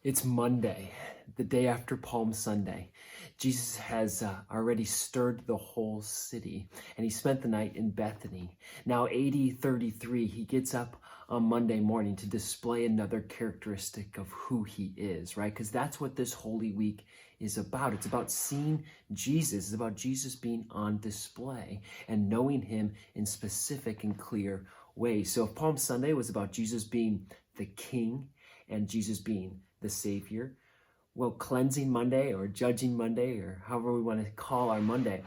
It's Monday, the day after Palm Sunday. Jesus has already stirred the whole city, and he spent the night in Bethany. Now, AD 33, he gets up on Monday morning to display another characteristic of who he is, right? Because that's what this Holy Week is about. It's about seeing Jesus. It's about Jesus being on display and knowing him in specific and clear ways. So if Palm Sunday was about Jesus being the King and Jesus being the Savior, well, Cleansing Monday or Judging Monday, or however we want to call our Monday,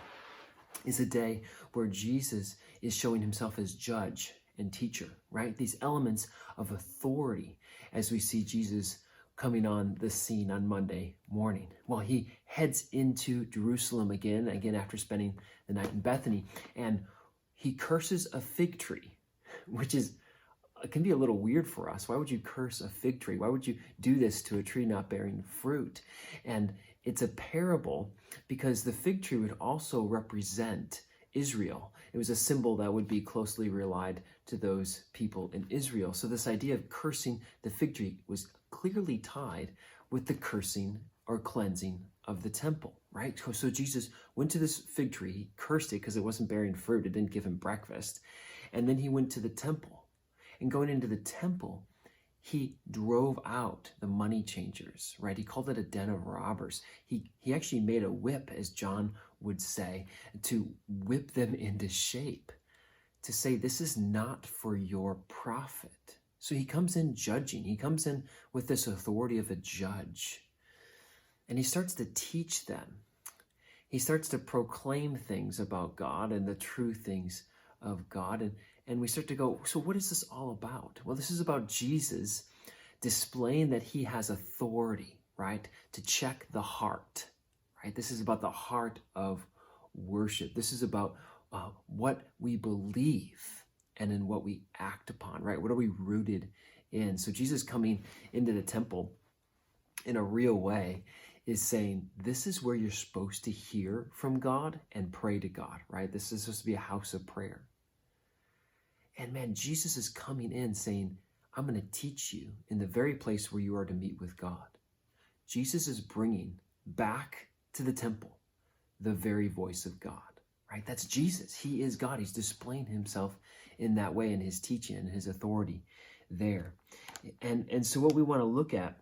is a day where Jesus is showing himself as judge and teacher, right? These elements of authority as we see Jesus coming on the scene on Monday morning. Well, he heads into Jerusalem again after spending the night in Bethany, and he curses a fig tree, which is it can be a little weird for us. Why would you curse a fig tree? Why would you do this to a tree not bearing fruit? And it's a parable because the fig tree would also represent Israel. It was a symbol that would be closely relied to those people in Israel. So this idea of cursing the fig tree was clearly tied with the cursing or cleansing of the temple, right? So Jesus went to this fig tree, he cursed it because it wasn't bearing fruit, it didn't give him breakfast. And then he went to the temple. And going into the temple, he drove out the money changers, right? He called it a den of robbers. He actually made a whip, as John would say, to whip them into shape, to say, this is not for your profit. So he comes in judging. He comes in with this authority of a judge. And he starts to teach them. He starts to proclaim things about God and the true things of God. And we start to go, so what is this all about? Well, this is about Jesus displaying that he has authority, right, to check the heart, right? This is about the heart of worship. This is about what we believe and in what we act upon, right? What are we rooted in? So Jesus coming into the temple in a real way is saying, this is where you're supposed to hear from God and pray to God, right? This is supposed to be a house of prayer. And man, Jesus is coming in saying, I'm going to teach you in the very place where you are to meet with God. Jesus is bringing back to the temple the very voice of God, right? That's Jesus. He is God. He's displaying himself in that way in his teaching and his authority there. And so what we want to look at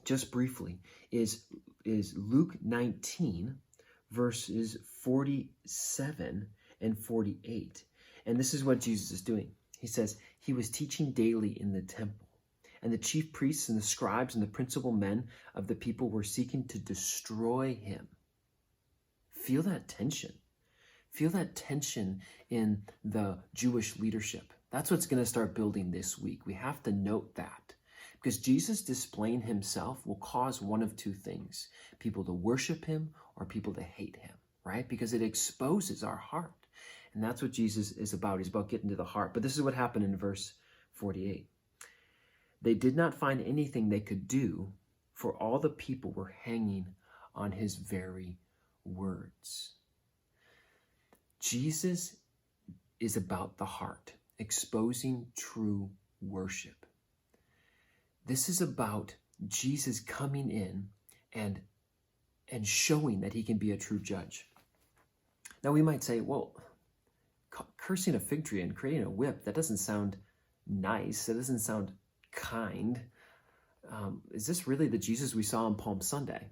just briefly is Luke 19, verses 47 and 48. And this is what Jesus is doing. He says, he was teaching daily in the temple, and the chief priests and the scribes and the principal men of the people were seeking to destroy him. Feel that tension. Feel that tension in the Jewish leadership. That's what's going to start building this week. We have to note that. Because Jesus displaying himself will cause one of two things: people to worship him or people to hate him, right? Because it exposes our heart. And that's what Jesus is about. He's about getting to the heart. But this is what happened in verse 48. They did not find anything they could do, for all the people were hanging on his very words. Jesus is about the heart, exposing true worship. This is about Jesus coming in and showing that he can be a true judge. Now we might say, well, cursing a fig tree and creating a whip, that doesn't sound nice. That doesn't sound kind. Is this really the Jesus we saw on Palm Sunday?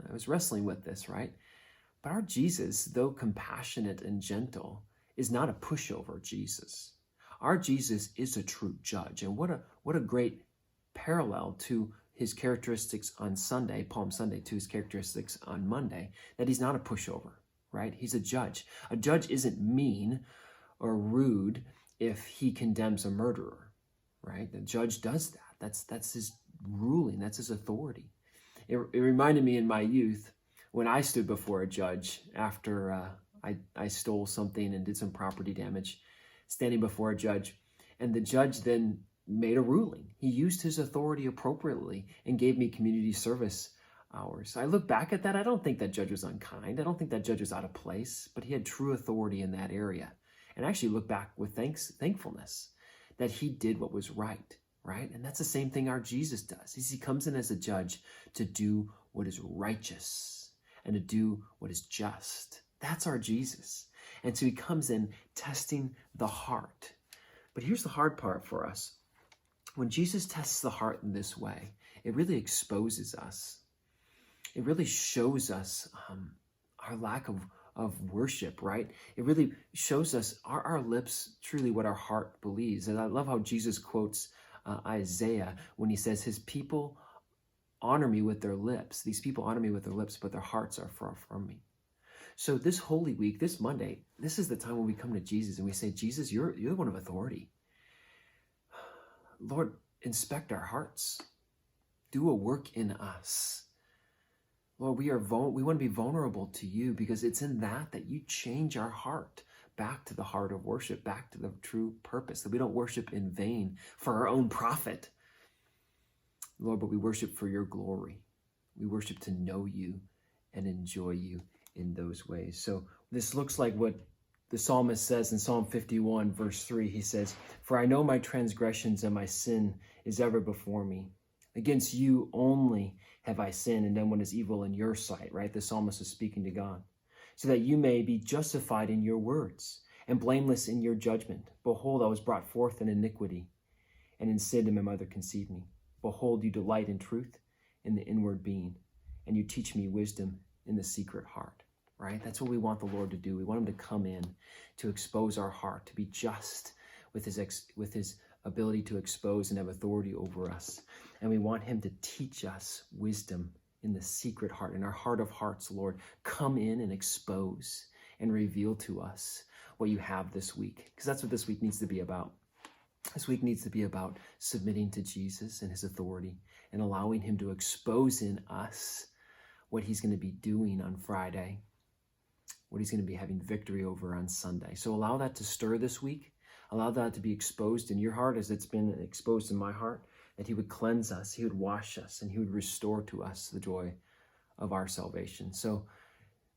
I was wrestling with this, right? But our Jesus, though compassionate and gentle, is not a pushover Jesus. Our Jesus is a true judge. And what a great parallel to his characteristics on Sunday, Palm Sunday, to his characteristics on Monday, that he's not a pushover, right? He's a judge. A judge isn't mean or rude if he condemns a murderer, right? The judge does that. That's his ruling. That's his authority. It reminded me in my youth when I stood before a judge after I stole something and did some property damage, standing before a judge, and the judge then made a ruling. He used his authority appropriately and gave me community service hours. I look back at that. I don't think that judge was unkind. I don't think that judge was out of place, but he had true authority in that area. And I actually look back with thankfulness that he did what was right. right? And that's the same thing our Jesus does. He comes in as a judge to do what is righteous and to do what is just. That's our Jesus. And so he comes in testing the heart. But here's the hard part for us. When Jesus tests the heart in this way, it really exposes us. It really shows us our lack of worship, right? It really shows us, are our lips truly what our heart believes? And I love how Jesus quotes Isaiah when he says, his people honor me with their lips. These people honor me with their lips, but their hearts are far from me. So this Holy Week, this Monday, this is the time when we come to Jesus and we say, Jesus, you're the one of authority. Lord, inspect our hearts. Do a work in us. Lord, we want to be vulnerable to you because it's in that you change our heart back to the heart of worship, back to the true purpose, that we don't worship in vain for our own profit, Lord, but we worship for your glory. We worship to know you and enjoy you in those ways. So this looks like what the psalmist says in Psalm 51, verse 3. He says, for I know my transgressions and my sin is ever before me. Against you only have I sinned and done what is evil in your sight, right? The psalmist is speaking to God. So that you may be justified in your words and blameless in your judgment. Behold, I was brought forth in iniquity, and in sin did my mother conceive me. Behold, you delight in truth in the inward being, and you teach me wisdom in the secret heart, right? That's what we want the Lord to do. We want him to come in to expose our heart, to be just with his ability to expose and have authority over us. And we want him to teach us wisdom in the secret heart, in our heart of hearts, Lord. Come in and expose and reveal to us what you have this week, because that's what this week needs to be about. This week needs to be about submitting to Jesus and his authority and allowing him to expose in us what he's going to be doing on Friday, what he's going to be having victory over on Sunday. So allow that to stir this week. Allow that to be exposed in your heart as it's been exposed in my heart, that he would cleanse us, he would wash us, and he would restore to us the joy of our salvation. So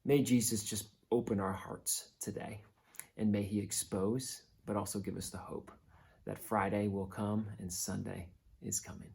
may Jesus just open our hearts today, and may he expose, but also give us the hope that Friday will come and Sunday is coming.